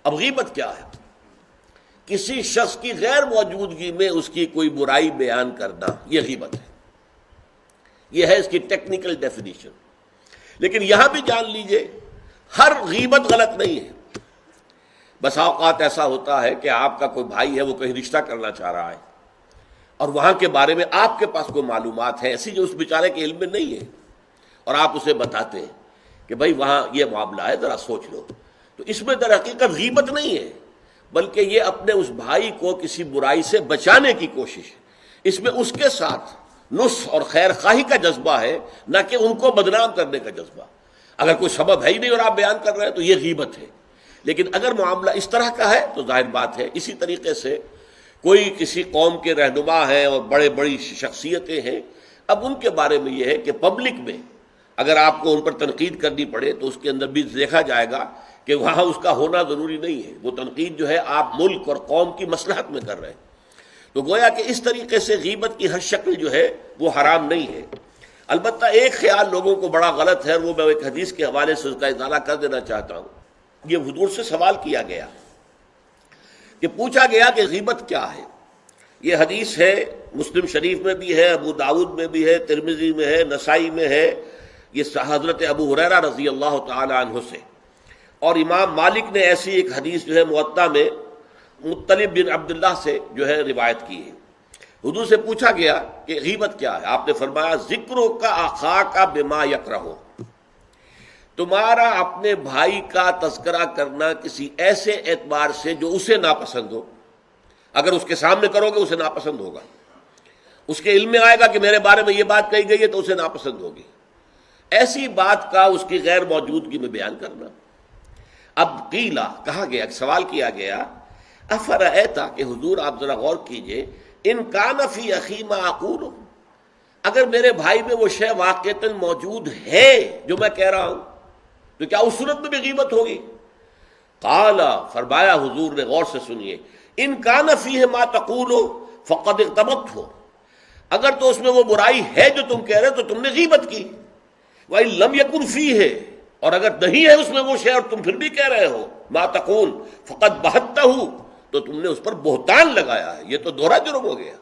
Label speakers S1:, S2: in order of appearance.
S1: اب غیبت کیا ہے؟ کسی شخص کی غیر موجودگی میں اس کی کوئی برائی بیان کرنا، یہ غیبت ہے. یہ ہے اس کی ٹیکنیکل ڈیفینیشن. لیکن یہاں بھی جان لیجئے ہر غیبت غلط نہیں ہے. بس اوقات ایسا ہوتا ہے کہ آپ کا کوئی بھائی ہے، وہ کہیں رشتہ کرنا چاہ رہا ہے اور وہاں کے بارے میں آپ کے پاس کوئی معلومات ہے ایسی جو اس بیچارے کے علم میں نہیں ہے، اور آپ اسے بتاتے ہیں کہ بھائی وہاں یہ معاملہ ہے، ذرا سوچ لو. تو اس میں در حقیقت غیبت نہیں ہے، بلکہ یہ اپنے اس بھائی کو کسی برائی سے بچانے کی کوشش ہے. اس میں اس کے ساتھ نصح اور خیر خواہی کا جذبہ ہے، نہ کہ ان کو بدنام کرنے کا جذبہ. اگر کوئی سبب ہے ہی نہیں اور آپ بیان کر رہے ہیں تو یہ غیبت ہے. لیکن اگر معاملہ اس طرح کا ہے تو ظاہر بات ہے. اسی طریقے سے کوئی کسی قوم کے رہنما ہیں اور بڑی شخصیتیں ہیں، اب ان کے بارے میں یہ ہے کہ پبلک میں اگر آپ کو ان پر تنقید کرنی پڑے تو اس کے اندر بھی دیکھا جائے گا کہ وہاں اس کا ہونا ضروری نہیں ہے. وہ تنقید جو ہے آپ ملک اور قوم کی مصلحت میں کر رہے ہیں. تو گویا کہ اس طریقے سے غیبت کی ہر شکل جو ہے وہ حرام نہیں ہے. البتہ ایک خیال لوگوں کو بڑا غلط ہے، وہ میں ایک حدیث کے حوالے سے اس کا ازالہ کر دینا چاہتا ہوں. یہ حضور سے سوال کیا گیا کہ پوچھا گیا کہ غیبت کیا ہے. یہ حدیث ہے، مسلم شریف میں بھی ہے، ابو داؤد میں بھی ہے، ترمذی میں ہے، نسائی میں ہے. یہ حضرت ابو ہریرہ رضی اللہ تعالی عنہ سے. اور امام مالک نے ایسی ایک حدیث جو ہے موطا میں مطلب بن عبداللہ سے جو ہے روایت کی ہے. حضور سے پوچھا گیا کہ غیبت کیا ہے. آپ نے فرمایا ذکروں کا اخاک بما یکرہ، تمہارا اپنے بھائی کا تذکرہ کرنا کسی ایسے اعتبار سے جو اسے ناپسند ہو. اگر اس کے سامنے کرو گے اسے ناپسند ہوگا، اس کے علم میں آئے گا کہ میرے بارے میں یہ بات کہی گئی ہے تو اسے ناپسند ہوگی. ایسی بات کا اس کی غیر موجودگی میں بیان کرنا. اب قیلا کہا گیا، سوال کیا گیا، افرأیت کہ حضور آپ ذرا غور کیجئے، ان کان فی اخی ما اقول، اگر میرے بھائی میں وہ شے واقعتاً موجود ہے جو میں کہہ رہا ہوں تو کیا اس صورت میں بھی غیبت ہوگی؟ قال، فرمایا حضور نے، غور سے سنیے، ان کان فیہ ما تقول فقد اغتبت ہو، اگر تو اس میں وہ برائی ہے جو تم کہہ رہے تو تم نے غیبت کی. وَإِن لَمْ يَكُنْ فِيهِ، اور اگر نہیں ہے اس میں وہ شے اور تم پھر بھی کہہ رہے ہو ما تقول فقد بہتہ، تو تم نے اس پر بہتان لگایا ہے. یہ تو دوہرا جرم ہو گیا.